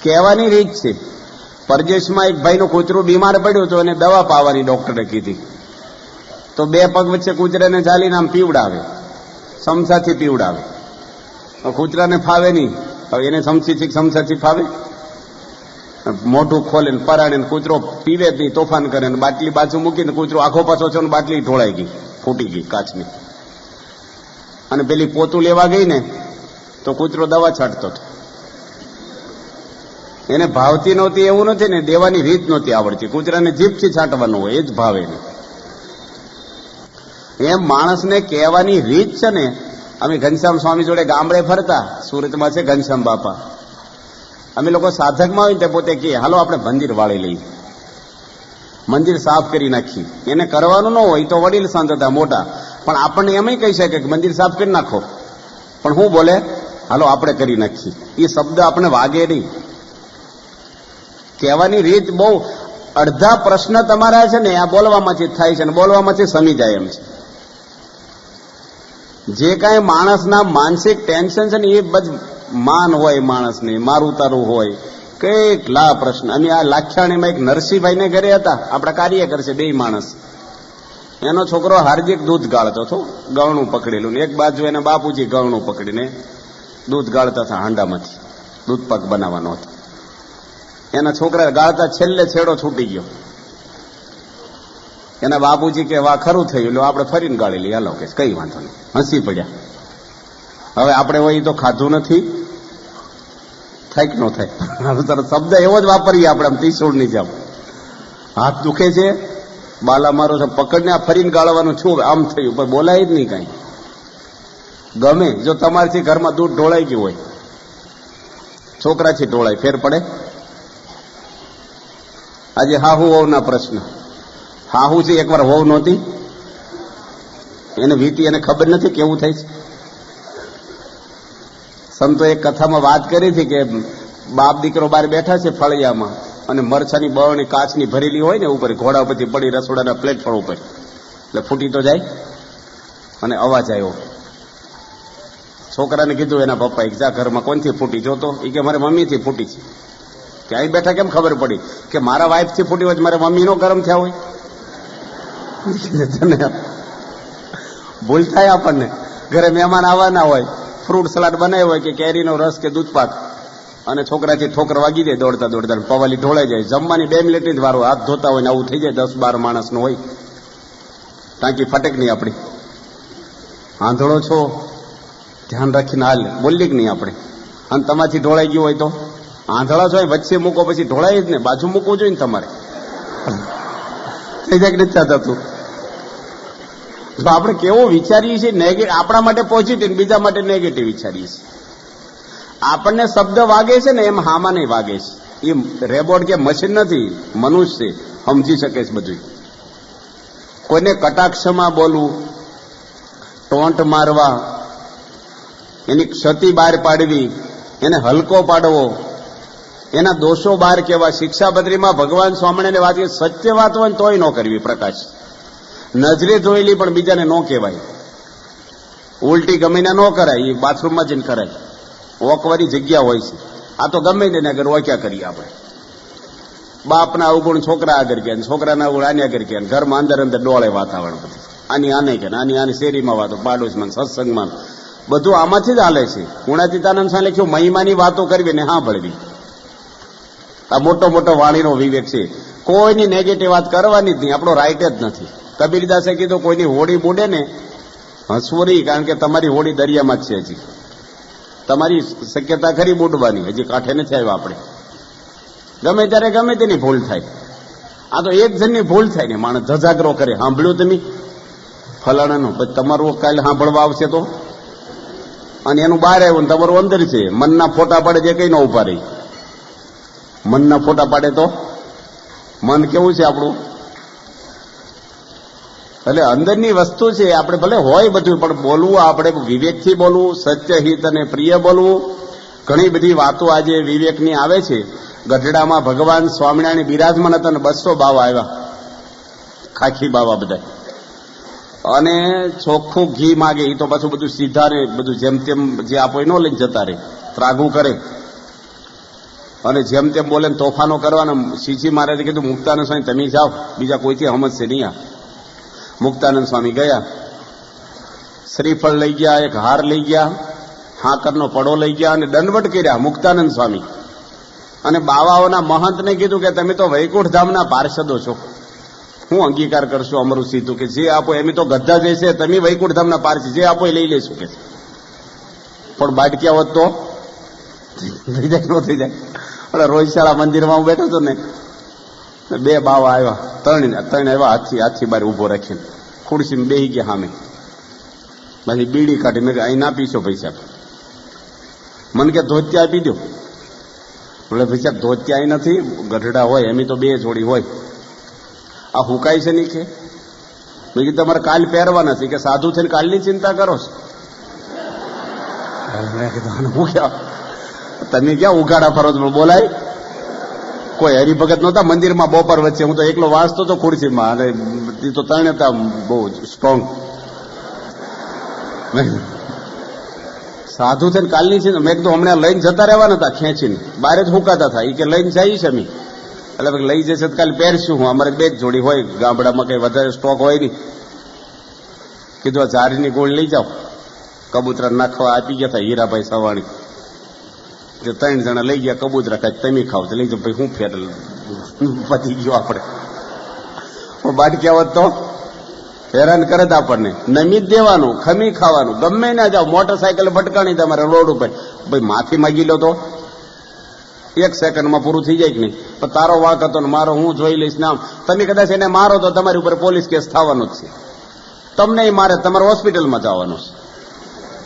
કહેવાની રીત છે. પરદેશમાં એક ભાઈનું કૂતરું બીમાર પડ્યું તો એને દવા પાવાની ડોક્ટરે કીધી. તો 2 પગ વચ્ચે કૂતરાને ચાલીને આમ પીવડાવે, સમસાથી પીવડાવે. કૂતરાને ફાવે નહીં. હવે એને સમસાથી ફાવે? મોઢું ખોલે ને પરાણે કૂતરો પીવે નહીં, તોફાન કરે ને બાટલી બાજુ મૂકીને કૂતરો આખો પાછો છે ને બાટલી ઢોળાઈ ગઈ, ફૂટી ગઈ કાચની. અને પેલી પોતું લેવા ગઈ ને તો કૂતરો દવા છાંટતો હતો. એને ભાવતી નહોતી એવું નથી ને, દેવાની રીત નહોતી આવડતી. કૂતરાને જીભથી છાંટવાનું હોય એ જ ભાવે ને. એમ માણસને કહેવાની રીત છે ને. અમે ઘનશ્યામ સ્વામી જોડે ગામડે ફરતા, સુરતમાં છે ઘનશ્યામ બાપા. અમે લોકો સાધકમાં હોય ને તે પોતે કહે હાલો આપણે મંદિર વાળી લઈએ, મંદિર સાફ કરી નાખી. એને કરવાનું ન હોય તો વડીલ સંત હતા મોટા, પણ આપણને એમ કહી શકે કે મંદિર સાફ કરી નાખો, પણ હું બોલે હાલો આપણે કરી નાખી. એ શબ્દ આપણે વાગે નહીં. કહેવાની રીત બહુ. અડધા પ્રશ્ન તમારા છે ને આ બોલવામાંથી જ થાય છે ને બોલવામાંથી સમી જાય એમ છે. જે કાંઈ માણસના માનસિક ટેન્શન છે ને એ બધું માન હોય માણસને, મારું તારું હોય, કેટલા પ્રશ્ન. અમે આ લાખ્યાણીમાં એક નરસિંહભાઈને ઘરે હતા, આપણા કાર્યકર છે 2 માણસ. એનો છોકરો હાર્દિક દૂધ ગાળતો હતો, ગળણું પકડેલું, ને એક બાજુ એના બાપુજી ગળણું પકડીને દૂધ ગાળતા હતા હાંડામાંથી. દૂધ પાક બનાવવાનો હતો. એના છોકરા ગાળતા છેલ્લે છેડો છૂટી ગયો. એના બાપુજી કે વાહ ખરું થયું, એટલે આપણે ફરીને ગાળી લઈએ, હાલો કે કઈ વાંધો નહીં. હસી પડ્યા. હવે આપણે હોય તો ખાધું નથી, થાય કે ન થાય. શબ્દ એવો જ વાપરીએ આપણે આમ ત્રિશૂળની જેમ. હાથ દુખે છે, બાલા મારો છે, પકડને આ ફરીને ગાળવાનું છું, આમ થયું, પણ બોલાય જ નહીં કાંઈ. ગમે જો તમારથી ઘરમાં દૂધ ઢોળાઈ ગયું હોય, છોકરાથી ઢોળાય, ફેર પડે? આજે હાહુ વહુના પ્રશ્ન. હાહુ છે એકવાર વહુ નહોતી, એને વીતી, એને ખબર નથી કેવું થાય છે. સંતો એક કથામાં વાત કરી હતી કે બાપ દીકરો બહાર બેઠા છે ફળિયામાં, અને મરચાની બળની કાચની ભરેલી હોય ને ઉપર, ઘોડા પરથી પડી રસોડાના પ્લેટફોર્મ ઉપર, એટલે ફૂટી તો જાય. અને અવાજ આવ્યો. છોકરાને કીધું એના પપ્પા એક જા ઘરમાં કોનથી ફૂટી જોતો. એ કે મારે મમ્મીથી ફૂટી છે. કે અહીં બેઠા કેમ ખબર પડી? કે મારા વાઈફથી ફૂટી હોય મારે મમ્મી નો ગરમ થયા હોય. ભૂલ થાય આપણને. ઘરે મહેમાન આવવાના હોય, ફ્રૂટ સલાડ બનાવ્યો હોય કે કેરીનો રસ કે દૂધપાક, અને છોકરાથી ઠોકર વાગી જાય દોડતા દોડતા, પવાલી ઢોળાઈ જાય. જમવાની 2 મિનિટની જ વારો, હાથ ધોતા હોય ને આવું થઈ જાય. 10-12 માણસનું હોય, ટાંકી ફટેક નહીં આપણી. આંધળો છો, ધ્યાન રાખીને હાલ, બોલી કે નહીં આપણે. અને તમારથી ઢોળાઈ ગયું હોય તો આંધળા છો, વચ્ચે મૂકો પછી ઢોળાય જ ને, બાજુ મૂકવું જોઈએ ને તમારે. થઈ જાય કે નથી થતું? આપણે કેવું વિચારીએ છીએ નેગેટિવ, આપણા માટે પોઝિટિવ, બીજા માટે નેગેટિવ વિચારીએ છીએ. આપણને શબ્દ વાગે છે ને એમ હામાં નહીં વાગે છે. એ રેબોટ કે મશીન નથી, મનુષ્ય સમજી શકે છે બધું. કોઈને કટાક્ષમાં બોલવું, ટોંટ મારવા, એની ક્ષતિ બહાર પાડવી, એને હલકો પાડવો, એના દોષો બહાર કહેવા. શિક્ષાપત્રીમાં ભગવાન સ્વામિનારાયણ વાત કરી, સત્ય વાત હોય ને તોય ન કરવી. પ્રકાશ નજરે જોયેલી પણ બીજાને ન કહેવાય. ઉલટી ગમીને ન કરાય, એ બાથરૂમમાં જઈને કરાય. ઓકવાની જગ્યા હોય છે. આ તો ગમે તેને આગળ ઓક્યા કરીએ આપણે. બાપના અવગુણ છોકરા આગળ ગયા, છોકરાના અવગુણ આની આગળ ગયા, ઘરમાં અંદર અંદર ડોળે વાતાવરણ બધું. આની આને કે આની શેરીમાં વાતો, પાડોશમાં, સત્સંગમાં, બધું આમાંથી જ હાલે છે. ગુણાતીતાનંદ સ્વામી લખ્યું, મહિમાની વાતો કરવી ને હા ભળવી. આ મોટો મોટો વાણીનો વિવેક છે. કોઈની નેગેટિવ વાત કરવાની જ નહીં, આપણો રાઈટ જ નથી. કબીરદાસે કીધું, કોઈની હોડી બુડે ને હસવું નહીં, કારણ કે તમારી હોડી દરિયામાં જ છે. હજી તમારી શક્યતા ખરી બુડવાની, હજી કાંઠે નથી આવ્યા આપણે. ગમે ત્યારે ગમે તેની ભૂલ થાય. આ તો એક જણની ભૂલ થાય ને માણસ જજાગરો કરે. સાંભળ્યું તમે ફલાણાનું, પછી તમારું કાલે સાંભળવા આવશે તો, અને એનું બહાર આવ્યું ને તમારું અંદર છે. મનના ફોટા પાડે જે કઈ ન ઉભા રહી. મનના ફોટા પાડે તો મન કેવું છે આપણું? એટલે અંદરની વસ્તુ છે. આપણે ભલે હોય બધું, પણ બોલવું આપણે વિવેકથી બોલવું, સત્ય હિત અને પ્રિય બોલવું. ઘણી બધી વાતો આજે વિવેકની આવે છે. ગઢડામાં ભગવાન સ્વામિનારાયણ બિરાજમાન હતા ને 200 બાવા આવ્યા, ખાખી બાવા બધા, અને ચોખ્ખું ઘી માગે. એ તો પાછું બધું સીધા ને બધું જેમ તેમ જે આપો એ ન લઈને જતા રહે, ત્રાગું કરે અને જેમ તેમ બોલે તોફાનો કરવાના. શ્રીજી મહારાજે કીધું, મુક્તાનંદ સ્વામી તમે જાઓ, બીજા કોઈથી સમજશે નહીં. આ મુક્તાનંદ સ્વામી ગયા, શ્રીફળ લઈ ગયા, એક હાર લઈ ગયા, હાકરનો પડો લઈ ગયા અને દંડવટ કર્યા મુક્તાનંદ સ્વામી. અને બાવાઓના મહંતને કીધું કે તમે તો વૈકુંઠ ધામના પાર્ષદો છો, હું અંગીકાર કરશું અમારું સીધું, કે જે આપો એમ તો ગધા જશે, તમે વૈકુંઠ ધામના પારસી, જે આપો એ લઈ લેશું કે. પણ બાટક્યા હોત તો થઈ જાય ન થઈ જાય. એટલે રોહિશાળા મંદિરમાં હું બેઠો હતો ને, 2 બાવા આવ્યા, 3 આવ્યા, હાથી બાર ઉભો રાખીને ખુરશીમાં બેસી ગયા સામે. પછી બીડી કાઢી, મેં અહીં ના પીશો પૈસા. મને કે ધોતિયા આપી દો. એટલે ભાઈ સાહેબ ધોતિયા અહીં નથી, ગઢડા હોય એમ તો 2 જોડી હોય. આ હુકાય છે નહીં કે? મેં કીધું તમારે કાલ પહેરવાના છે કે સાધુ થઈને કાલની ચિંતા કરો છો? મેં કીધું હું ક્યાં, તમે ક્યાં ઉઘાડા ફરો છો? બોલાય કોઈ હરિભગત નહોતા મંદિરમાં બપોર વચ્ચે. હું તો એકલો વાંચતો હતો ખુરશીમાં, અને એ તો 3 હતા બહુ સ્ટ્રોંગ. સાધુ થઈને કાલની છે. મેં કીધું હમણાં લઈને જતા રહેવાના હતા, ખેંચીને બહાર જ હુકાતા હતા. એ કે લઈને જઈએ છે અમે. એટલે લઈ જશે તો કાલે પહેરશું. હું અમારે 2 જ જોડી હોય, ગામડામાં કઈ વધારે સ્ટોક હોય નહીં. કીધું આ ઝારીની ગોળ લઈ જાઓ. કબૂતરા નાખવા આપી ગયા હતા હીરાભાઈ સવાણી, 3 જણા લઈ ગયા. કબૂતરા ખાય તમે ખાવ તો લઈ જાઓ. ભાઈ હું ફેર પતી ગયો આપણે. બાટક્યા હોત તો હેરાન કરે જ આપણને. નમી દેવાનું, ખમી ખાવાનું, ગમે ના જાઓ. મોટરસાયકલ ભટકાણી તમારે રોડ ઉપર, ભાઈ માફી માગી લો તો 1 સેકન્ડમાં પૂરું થઈ જાય કે નહીં? પણ તારો વાંક હતો ને મારો હું જોઈ લઈશ નામ. તમે કદાચ એને મારો તો તમારી ઉપર પોલીસ કેસ થવાનો જ છે. તમને મારે તમારે હોસ્પિટલમાં જવાનું છે.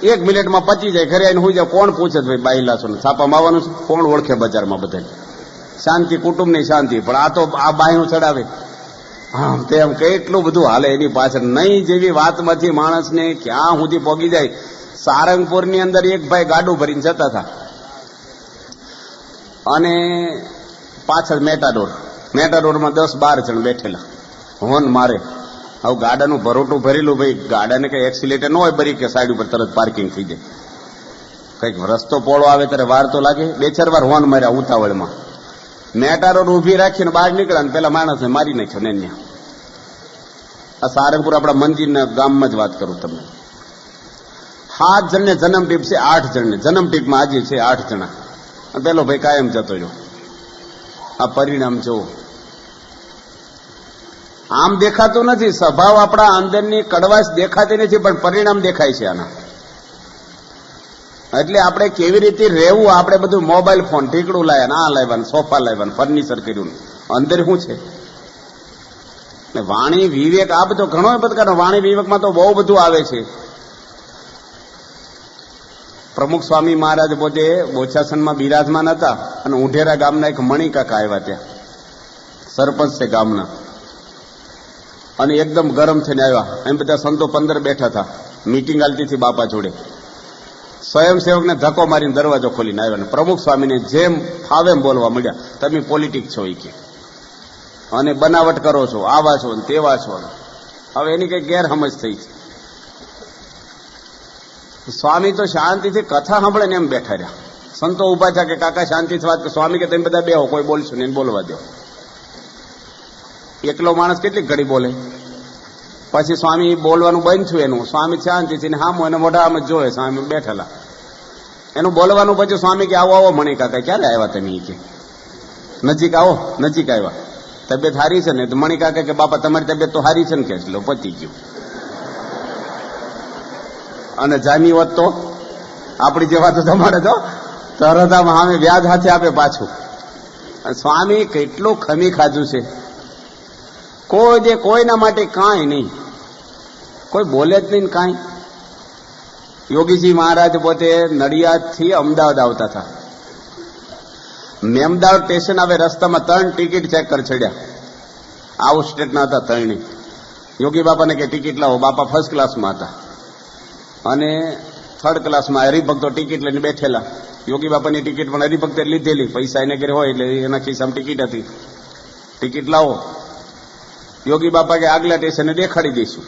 1 મિનિટમાં પચી જાય. ઘરે આવીને હુઈ જાય. કોણ પૂછે ભાઈ બાઈલા છો ને છાપામાં આવવાનું છે? કોણ ઓળખે બજારમાં? બધા શાંતિ, કુટુંબની શાંતિ. પણ આ તો આ બાયણું ચડાવે આમ તેમ કેટલું બધું હાલે એની પાછળ. નહીં જેવી વાતમાંથી માણસને ક્યાં સુધી પોગી જાય. સારંગપુરની અંદર એક ભાઈ ગાડું ભરીને જતા હતા, અને પાછળ મેટાડોરમાં 10-12 જણ બેઠેલા, હોન મારે. હવે ગાડાનું ભરોટું ભરેલું, ભાઈ ગાડાને કઈ એક્સિલેટર ન હોય બરી કે સાઈડ ઉપર તરત પાર્કિંગ થઈ જાય. કઈક રસ્તો પોળો આવે ત્યારે વાર તો લાગે. 2-4 વાર હોન માર્યા ઉતાવળમાં. મેટાડોર ઉભી રાખીને બહાર નીકળ્યા, પેલા માણસને મારી નાખ્યો ને. આ સારંગપુર આપણા મંદિરના ગામમાં જ વાત કરું તમને. 7 જણને જન્મ ટીપ છે, 8 જણને જન્મ ટીપમાં આજે છે 8 જણા. પેલો ભાઈ કાયમ જતો રહ્યો. આ પરિણામ જો આમ દેખાતું નથી. સ્વભાવ આપણા અંદરની કડવાશ દેખાતી નથી, પણ પરિણામ દેખાય છે આના. એટલે આપણે કેવી રીતે રહેવું? આપણે બધું મોબાઈલ ફોન, ઠીકડું લાવ્યા, ના લાવ્યા, સોફા લાવ્યા, ફર્નિચર કર્યું, અંદર શું છે? વાણી વિવેક આ બધો ઘણો બધો. વાણી વિવેકમાં તો બહુ બધું આવે છે. પ્રમુખ સ્વામી મહારાજ પોતે બોચાસનમાં બિરાજમાન હતા, અને ઉઢેરા ગામના એક મણિકાકા આવ્યા, ત્યાં સરપંચ છે ગામના. અને એકદમ ગરમ થઈને આવ્યા. એમ બધા સંતો 15 બેઠા હતા, મીટિંગ હાલતી હતી બાપા જોડે. સ્વયંસેવકને ધક્કો મારીને દરવાજો ખોલીને આવ્યા ને પ્રમુખ સ્વામીને જેમ ફાવે એમ બોલવા મળ્યા, તમે પોલિટિક છો એ કે, અને બનાવટ કરો છો, આવા છો ને તેવા છો. હવે એની કઈ ગેરસમજ થઈ છે. સ્વામી તો શાંતિથી કથા સાંભળે ને એમ બેઠા રહ્યા. સંતો ઉભા થયા કે કાકા શાંતિથી વાત, સ્વામી કે તમે બધા બેહો, કોઈ બોલશું ને બોલવા દો. એકલો માણસ કેટલી ઘડી બોલે. પછી સ્વામી બોલવાનું બંધ થયું એનું. સ્વામી શાંતિથી ને હામો એને મોઢા આમ જ જોવે. સ્વામી બેઠેલા એનું બોલવાનું. પછી સ્વામી કે આવો આવો મણી કાકા, ક્યારે આવ્યા તમે? કે નજીક આવો. નજીક આવ્યા. તબિયત હારી છે ને? તો મણી કાકા કે બાપા તમારી તબિયત તો હારી છે ને? કે લો પતી ગયું. અને જામી હોત તો આપણી જેવા તો તમારે તો તરત આમ સામે વ્યાજ હાથે આપે પાછું. સ્વામી કેટલું ખમી ખાધું છે. કોઈ દે કોઈના માટે કાંઈ નહીં, કોઈ બોલે જ નહીં કાંઈ. યોગીજી મહારાજ પોતે નડિયાદથી અમદાવાદ આવતા હતા. મેમદાવાદ સ્ટેશન આવે રસ્તામાં 3 ટિકિટ ચેક કરી ચડ્યા. આઉટ સ્ટેટના હતા 3. યોગી બાપાને કે ટિકિટ લાવો. બાપા ફર્સ્ટ ક્લાસમાં હતા અને 3rd ક્લાસમાં હરિભક્તો ટિકિટ લઈને બેઠેલા. યોગી બાપાની ટિકિટ પણ હરિભક્તે લીધેલી, પૈસા એને ઘરે હોય એટલે એના ખિસ્સામાં ટિકિટ હતી. ટિકિટ લાવો. યોગી બાપા કે આગલા સ્ટેશને દેખાડી દઈશું,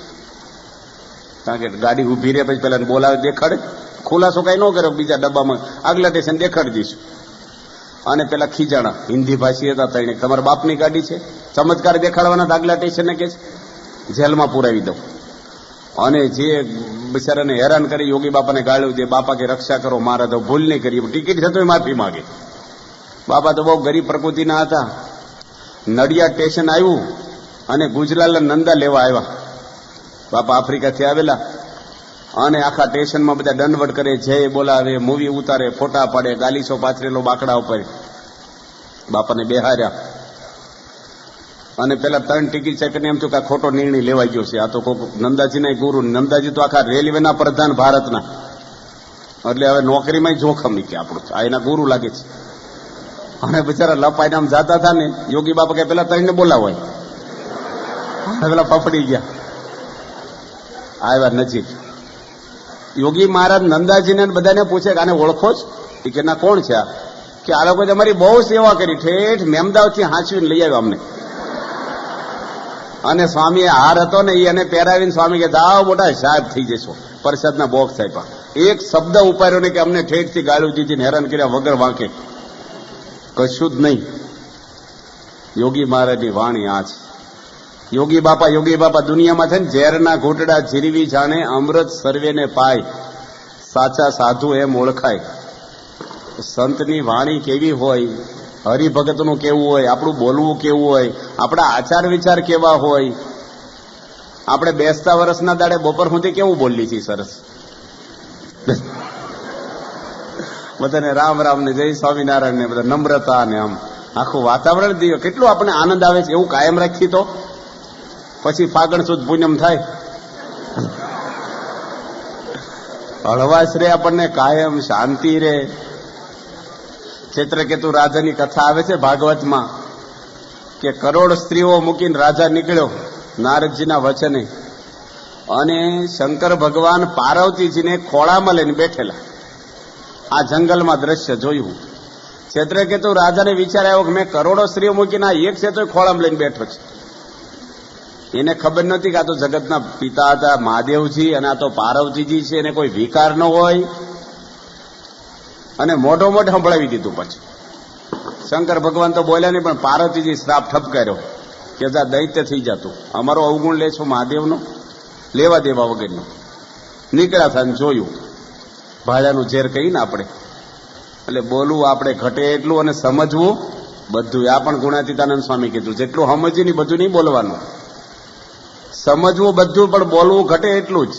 કારણ કે ગાડી ઉભી રહે પછી પેલા બોલાવે દેખાડે. ખુલાસો કઈ ન કર્યો, બીજા ડબ્બામાં આગલા સ્ટેશન દેખાડી દઈશું. અને પેલા ખીજાણા હિન્દી ભાષી હતા 3, તમારા બાપની ગાડી છે, ચમત્કાર દેખાડવાના આગલા સ્ટેશને કે જેલમાં પુરાવી દઉં. અને જે બિચારાને હેરાન કરી યોગી બાપાને ગાળ્યું દે. બાપા કે રક્ષા કરો, મારા તો ભૂલ નહીં કરી, ટિકિટ છે તો માફી માંગે. બાપા તો બહુ ગરીબ પ્રકૃતિના હતા. નડિયાદ સ્ટેશન આવ્યું અને ગુજરાતના નંદા લેવા આવ્યા. બાપા આફ્રિકાથી આવેલા અને આખા સ્ટેશનમાં બધા દંડવટ કરે, જય બોલાવે, મૂવી ઉતારે, ફોટા પાડે, ગાલીસો પાથરેલો બાકડા ઉપર. બાપાને બેહાર્યા અને પેલા 3 ટિકિટ ચેક કરીને એમ થયું કે ખોટો નિર્ણય લેવાઈ ગયો છે. આ તો કોઈક નંદાજીના ગુરુ. નંદાજી તો આખા રેલવેના પ્રધાન ભારતના, એટલે હવે નોકરીમાં જોખમ નહીં કે આપણું આ એના ગુરુ લાગે છે. અને બિચારા લપાઈને આમ જાતા હતા ને, યોગી બાપા કે પેલા 3 ને બોલાવાય. પેલા ફફડી ગયા. આવ્યા નજીક. યોગી મહારાજ નંદાજીને બધાને પૂછે કે આને ઓળખો જ? એ કે ના, કોણ છે આ? કે આ લોકોએ તમારી બહુ સેવા કરી, ઠેઠ મેમદાવાદથી હાંચવીને લઈ આવ્યા અમને. અને સ્વામીએ હાર હતો ને એ એને પહેરાવીને સ્વામી કે જાઓ મોટા સાહેબ થઈ જશો. પ્રસાદના બોક્સ આપ્યા. એક શબ્દ ઉપાડ્યો ને કે અમને ઠેઠથી ગાળું દીધી, હેરાન કર્યા વગર વાંકે. કશું જ નહીં. યોગી મહારાજની વાણી આ છે. યોગી બાપા દુનિયામાં છે ને ઝેરના ઘૂંટડા જીરવી જાણે અમૃત સર્વેને પાય, સાચા સાધુ એમ ઓળખાય. સંતની વાણી કેવી હોય, હરિભગતનું કેવું હોય, આપણું બોલવું કેવું હોય, આપણા આચાર વિચાર કેવા હોય. આપણે બેસતા વર્ષના દાડે બપોર સુધી કેવું બોલી છીએ સરસ. બધાને રામ રામ ને જય સ્વામિનારાયણ ને બધા નમ્રતા ને આમ આખું વાતાવરણ દીવે. કેટલું આપણને આનંદ આવે છે. એવું કાયમ રાખી તો પછી ફાગણ સુદ પૂનમ થાય. હળવાશ રે, આપણને કાયમ શાંતિ રે. ચૈત્રકેતુ રાજાની કથા આવે છે ભાગવતમાં કે કરોડ સ્ત્રીઓ મૂકીને રાજા નીકળ્યો નારદજીના વચને, અને શંકર ભગવાન પાર્વતીજીને ખોળામાં લઈને બેઠેલા. આ જંગલમાં દ્રશ્ય જોયું. ચૈત્રકેતુ રાજાને વિચાર આવ્યો કે મેં કરોડો સ્ત્રીઓ મૂકીને આ એક છે તો ખોળામાં લઈને બેઠો છે. એને ખબર નથી કે આ તો જગતના પિતા હતા મહાદેવજી અને આ તો પાર્વતીજી છે, એને કોઈ વિકાર ન હોય. અને મોઢો મોઢ સંભળાવી દીધું. પછી શંકર ભગવાન તો બોલ્યા નહીં, પણ પાર્વતીજી શ્રાપ ઠપકાર્યો કે જા દૈત્ય થઈ જતું, અમારો અવગુણ લે છો મહાદેવનો, લેવા દેવા વગરનો. નીકળ્યા થાય જોયું ભાડાનું ઝેર કહીને આપણે. એટલે બોલવું આપણે ઘટે એટલું અને સમજવું બધું. આ પણ ગુણાતીતાનંદ સ્વામી કીધું, જેટલું સમજીએ ને બધું નહીં બોલવાનું. સમજવું બધું પણ બોલવું ઘટે એટલું જ.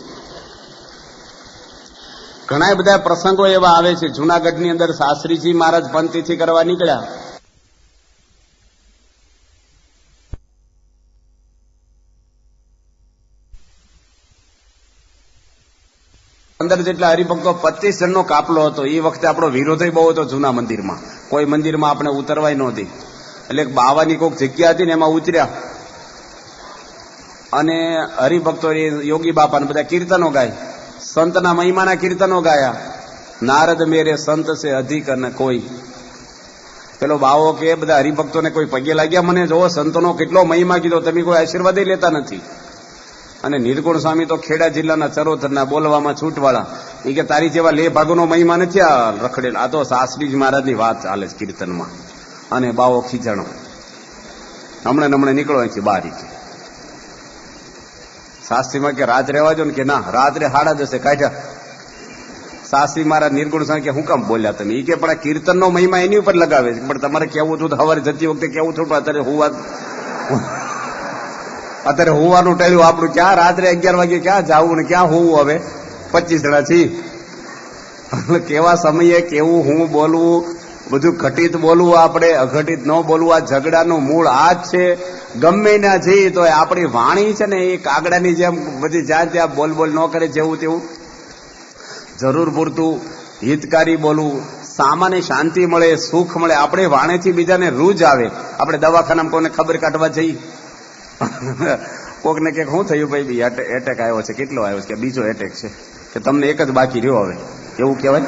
ઘણા બધા પ્રસંગો એવા આવે છે. જુનાગઢની અંદર શાસ્ત્રીજી મહારાજ પંચતિથિ કરવા નીકળ્યા. અંદર જેટલા હરિભક્તો 25 જણનો કાફલો હતો. એ વખતે આપણો વિરોધ બહુ હતો જૂના મંદિરમાં. કોઈ મંદિરમાં આપણે ઉતરવાય નહોતી. એટલે બાવાની કોઈક જગ્યા હતી ને એમાં ઉતર્યા. અને હરિભક્તો યોગી બાપા બધા કીર્તનો ગાય, સંતના મહિમાના કીર્તનો ગાયા. નારદ મેરે સંત સે અધિક ન કોઈ. પેલો બાવો કે બધા હરિભક્તોને કોઈ પગે લાગ્યા, મને જોવો સંતોનો કેટલો મહિમા કીધો, તમે કોઈ આશીર્વાદ લેતા નથી. અને નિર્ગુણ સ્વામી તો ખેડા જિલ્લાના ચરોતરના બોલવામાં છૂટવાળા, એ કે તારી જેવા લે ભાગોનો મહિમા નથી આ રખડેલા, આ તો શાસ્ત્રીજી મહારાજની વાત ચાલે છે કીર્તનમાં. અને બાવો ખીજાણો, હમણાં નીકળો અહીંથી બહાર. શાસ્ત્રીમાં કે રાત રહેવા જો ને, કે ના રાત્રે 10:30 કાઢ્યા. શાસ્ત્રી મારા નિર્ગુણ સ્વામી કે હું કામ બોલ્યા તમે? એ કે પણ આ કીર્તનનો મહિમા એની ઉપર લગાવે છે, પણ તમારે કેવું હતું સવારે જતી વખતે કેવું થયું, અત્યારે હોવાનું ટાળ્યું આપણું. ક્યાં રાત્રે 11 વાગે ક્યાં જવું ને ક્યાં હોવું? હવે 25 જણા છીએ. કેવા સમયે કેવું હું બોલવું, બધું ઘટિત બોલવું, આપણે અઘટિત ન બોલવું. આ ઝઘડાનું મૂળ આ જ છે. ગમે ના જઈએ તો આપણી વાણી છે ને એ કાગડાની જેમ બધી જ્યાં ત્યાં બોલ ન કરે, જેવું તેવું. જરૂર પૂરતું હિતકારી બોલવું, સામાન્ય શાંતિ મળે, સુખ મળે. આપણે વાણીથી બીજાને રૂજ આવે. આપણે દવાખાનામાં કોઈને ખબર કાઢવા જઈએ, કોકને કે શું થયું ભાઈ, એટેક આવ્યો છે. કેટલો આવ્યો છે? કે બીજો એટેક છે. કે તમને એક જ બાકી રહ્યો હવે, એવું કહેવાય?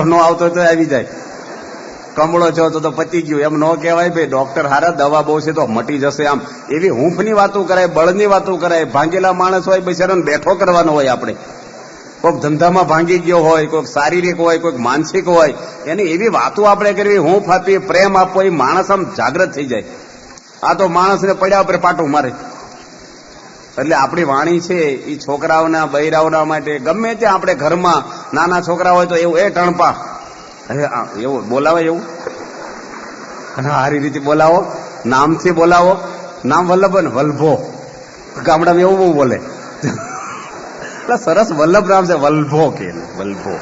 ન આવતો તો આવી જાય. કમળો છો તો પતી ગયું, એમ ન કહેવાય ભાઈ. ડોક્ટર હારા, દવા બહુ છે તો મટી જશે. આમ એવી હૂંફની વાતો કરાય, બળની વાતો કરાય. ભાંગેલા માણસ હોય બિચારાને બેઠો કરવાનો હોય. આપણે કોઈક ધંધામાં ભાંગી ગયો હોય, કોઈક શારીરિક હોય, કોઈક માનસિક હોય, એની એવી વાતો આપણે કરવી, હૂંફ આપી, પ્રેમ આપવો, એ માણસ આમ જાગ્રત થઈ જાય. આ તો માણસને પડ્યા ઉપર પાટું મારે. એટલે આપણી વાણી છે એ છોકરાઓના બૈરાઓના માટે ગમે ત્યાં આપણે ઘરમાં નાના છોકરા હોય તો એવું એ ટણપા એવું બોલાવે, એવું સારી રીતે બોલાવો, નામથી બોલાવો. નામ વલ્લભ ને વલ્ભો, ગામડામાં એવું બહુ બોલે. એટલે સરસ વલ્લભ નામ છે, વલ્ભો કે વલ્ભો.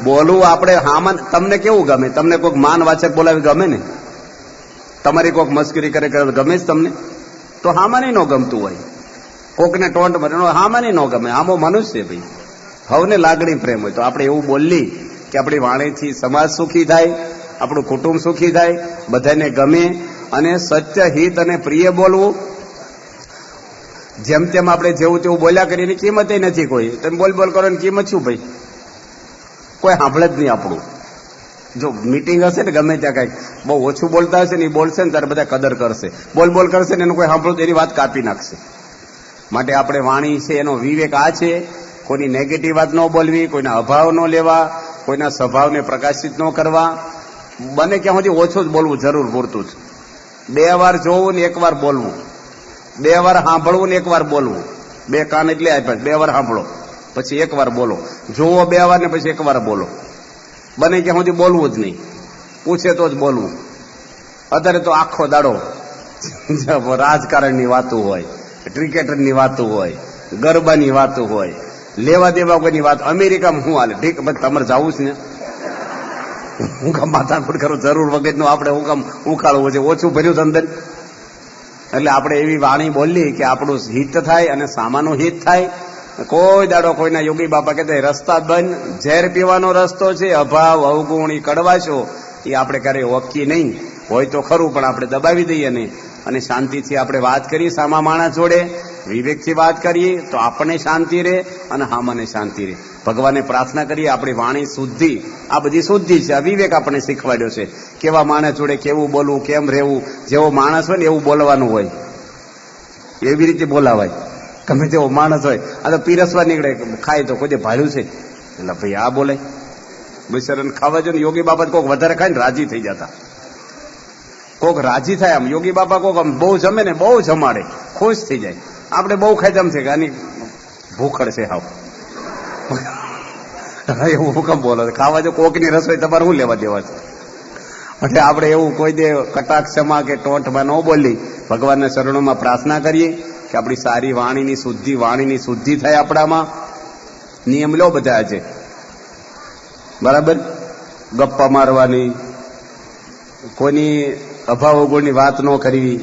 બોલવું આપણે હામાં. તમને કેવું ગમે? તમને કોઈક માનવાચક બોલાવી ગમે ને? તમારી કોઈક મસ્કરી કરે ગમે જ તમને? તો હામાં નહીં ન ગમતું હોય. કોકને ટોન્ટ મારે હામાં નહીં ન ગમે. આમો મનુષ્ય ભાઈ, હવને લાગણી પ્રેમ હોય તો આપણે એવું બોલીએ કે આપણી વાણીથી સમાજ સુખી થાય, આપણું કુટુંબ સુખી થાય, બધાને ગમે. અને સત્ય, હિત અને પ્રિય બોલવું. જેમ તેમ આપણે જેવું તેવું બોલ્યા કરીએ એની કિંમત નથી કોઈ. તમે બોલ કરો એની કિંમત શું ભાઈ? કોઈ સાંભળે જ નહીં આપણું. જો મીટિંગ હશે ને ગમે ત્યાં કઈક બહુ ઓછું બોલતા હશે ને એ બોલશે ને ત્યારે બધા કદર કરશે. બોલ કરશે ને એનું કોઈ સાંભળું તો એની વાત કાપી નાખશે. માટે આપણે વાણી છે એનો વિવેક આ છે, કોઈની નેગેટિવ વાત ન બોલવી, કોઈના અભાવ ન લેવા, કોઈના સ્વભાવને પ્રકાશિત ન કરવા. બને ક્યાં સુધી ઓછું જ બોલવું, જરૂર પૂરતું જ. 2 વાર જોવું ને 1 વાર બોલવું, 2 વાર સાંભળવું ને 1 વાર બોલવું. 2 કાન એટલે આપ્યા, 2 વાર સાંભળો પછી 1 વાર બોલો. જોવો 2 વાર ને પછી 1 વાર બોલો. બને ક્યાં સુધી બોલવું જ નહીં, પૂછે તો જ બોલવું. અત્યારે તો આખો દાડો રાજકારણની વાતો હોય, ક્રિકેટરની વાતો હોય, ગરબાની વાતો હોય, લેવા દેવા કોઈની વાત. અમેરિકામાં શું હાલે? ઠીક, તમારે જવું છે ને? હું કામ માથાકૂટ કરું? જરૂર વગરનું આપણે હું કામ ઉખાડવું છે? ઓછું ભર્યું છે અંદર. એટલે આપણે એવી વાણી બોલીએ કે આપણું હિત થાય અને સામાનું હિત થાય. કોઈ દાડો કોઈના યોગી બાપા કહેતા રસ્તા બંધ, ઝેર પીવાનો રસ્તો છે, અભાવ, અવગુણ, કડવાશો એ આપણે ક્યારેય ઓળખીએ નહીં. હોય તો ખરું પણ આપણે દબાવી દઈએ નહીં. અને શાંતિથી આપણે વાત કરીએ સામા માણસ જોડે, વિવેકથી વાત કરીએ તો આપણને શાંતિ રહે અને હામાને શાંતિ રહે. ભગવાનને પ્રાર્થના કરીએ આપણી વાણી શુદ્ધિ, આ બધી શુદ્ધિ છે. આ વિવેક આપણને શીખવાડ્યો છે. કેવા માણસ જોડે કેવું બોલવું, કેમ રહેવું. જેવો માણસ હોય ને એવું બોલવાનું હોય, એવી રીતે બોલાવાય. ગમે તેવો માણસ હોય, આ તો પીરસવા નીકળે, ખાય તો કોઈ ભાડ્યું છે એટલે ભાઈ આ બોલે. બિચારાને ખાવા જો ને યોગી બાબત કોઈક વધારે ખાય ને રાજી થઈ જતા. કોઈક રાજી થાય આમ. યોગી બાપા કોઈક આમ બહુ જમે ને બહુ જમાડે, ખુશ થઈ જાય. આપણે બહુ ખાઈ જમ છે કે આની ભૂખડ છે હાવ. એવું હુકમ બોલો ખાવા જો કોકની રસોઈ તમારે શું લેવા દેવા છે? એટલે આપણે એવું કોઈ દે કટાક્ષમાં કે ટોંટમાં ન બોલી ભગવાનના ચરણોમાં પ્રાર્થના કરીએ કે આપણી સારી વાણીની શુદ્ધિ થાય. આપણામાં નિયમ લો બધા છે બરાબર. ગપ્પા મારવાની, કોઈની અભાવ અવગુણની વાત ન કરવી,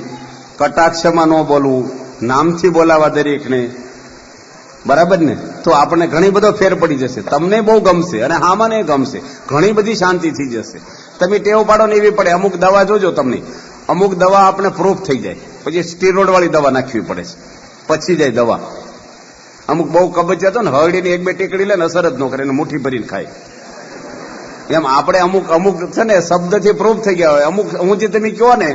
કટાક્ષમાં ન બોલવું, નામથી બોલાવા દરેકને, બરાબર ને? તો આપણને ઘણી બધો ફેર પડી જશે. તમને બહુ ગમશે અને હામાને ગમશે. ઘણી બધી શાંતિ થઈ જશે. તમે ટેવ પાડો ને એવી પડે. અમુક દવા જોજો તમને અમુક દવા આપણે પ્રૂફ થઈ જાય, પછી સ્ટીરોઇડ વાળી દવા નાખવી પડે છે, પછી જાય દવા. અમુક બહુ કબજિયાત હોય ને, હળડીને એક બે ટેકડી લે ને અસર જ ન કરે, એને મુઠ્ઠી ભરીને ખાય. એમ આપણે અમુક છે ને શબ્દથી પ્રૂફ થઈ ગયા હોય. અમુક હું જે તમે કહો ને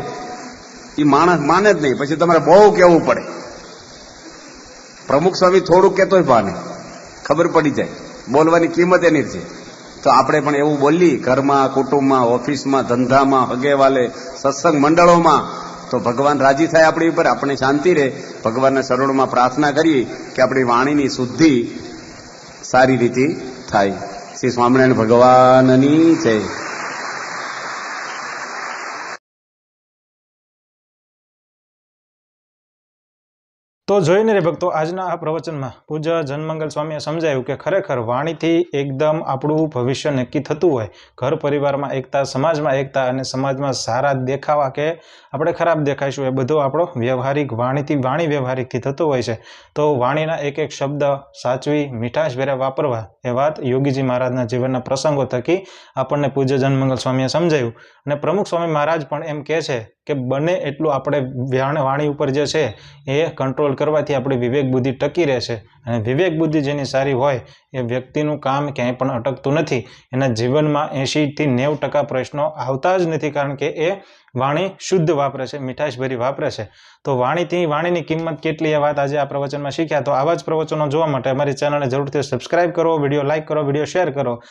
એ માણસ માને જ નહીં, પછી તમારે બહુ કહેવું પડે. પ્રમુખ સ્વામી થોડુંક કહેતોય ભાને ખબર પડી જાય, બોલવાની કિંમત એની છે. તો આપણે પણ એવું બોલીએ ઘરમાં, કુટુંબમાં, ઓફિસમાં, ધંધામાં, હગેવાલે, સત્સંગ મંડળોમાં, તો ભગવાન રાજી થાય આપણી ઉપર, આપણે શાંતિ રહે. ભગવાનના શરણોમાં પ્રાર્થના કરીએ કે આપણી વાણીની શુદ્ધિ સારી રીતે થાય. શ્રી સ્વામિનારાયણ ભગવાનની જય. તો જોઈને રે ભક્તો, આજના આ પ્રવચનમાં પૂજ્ય જનમંગલ સ્વામીએ સમજાવ્યું કે ખરેખર વાણીથી એકદમ આપણું ભવિષ્ય નક્કી થતું હોય. ઘર પરિવારમાં એકતા, સમાજમાં એકતા, અને સમાજમાં સારા દેખાવા કે આપણે ખરાબ દેખાઈશું એ બધું આપણો વ્યવહારિક વાણી વ્યવહારિકથી થતો હોય છે. તો વાણીના એક એક શબ્દ સાચવી, મીઠાશભેરા વાપરવા, એ વાત યોગીજી મહારાજના જીવનના પ્રસંગો થકી આપણને પૂજ્ય જનમંગલ સ્વામીએ સમજાવ્યું. અને પ્રમુખ સ્વામી મહારાજ પણ એમ કહે છે કે બને એટલું આપણે વાણી ઉપર જે છે એ કંટ્રોલ કરવાથી આપણી વિવેક બુદ્ધિ ટકી રહેશે. અને વિવેક બુદ્ધિ જેની સારી હોય એ વ્યક્તિનું કામ ક્યાંય પણ અટકતું નથી. એના જીવનમાં 80થી 90% પ્રશ્નો આવતા જ નથી, કારણ કે એ વાણી શુદ્ધ વાપરે છે, મીઠાશભરી વાપરે છે. તો વાણીની કિંમત કેટલી, એ વાત આજે આ પ્રવચનમાં શીખ્યા. તો આવા જ પ્રવચનો જોવા માટે અમારી ચેનલને જરૂરથી સબસ્ક્રાઇબ કરો, વિડીયો લાઇક કરો, વિડીયો શેર કરો.